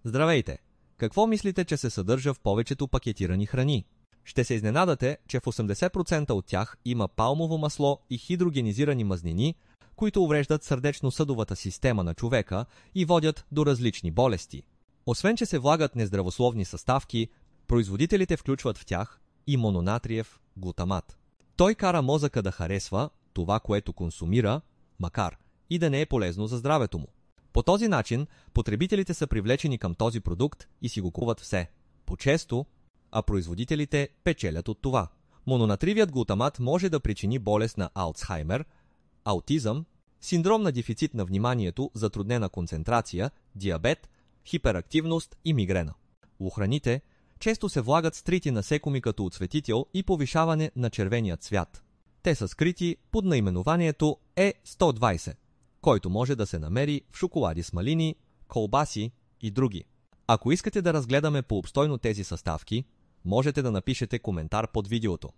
Здравейте! Какво мислите, че се съдържа в повечето пакетирани храни? Ще се изненадате, че в 80% от тях има палмово масло и хидрогенизирани мазнини, които увреждат сърдечно-съдовата система на човека и водят до различни болести. Освен че се влагат нездравословни съставки, производителите включват в тях и мононатриев глутамат. Той кара мозъка да харесва това, което консумира, макар и да не е полезно за здравето му. По този начин потребителите са привлечени към този продукт и си го купуват все по-често, а производителите печелят от това. Мононатривият глутамат може да причини болест на Алцхаймер, аутизъм, синдром на дефицит на вниманието, затруднена концентрация, диабет, хиперактивност и мигрена. В храните често се влагат стрити насекоми като оцветител и повишаване на червения цвят. Те са скрити под наименованието E120, който може да се намери в шоколади с малини, колбаси и други. Ако искате да разгледаме по-обстойно тези съставки, можете да напишете коментар под видеото.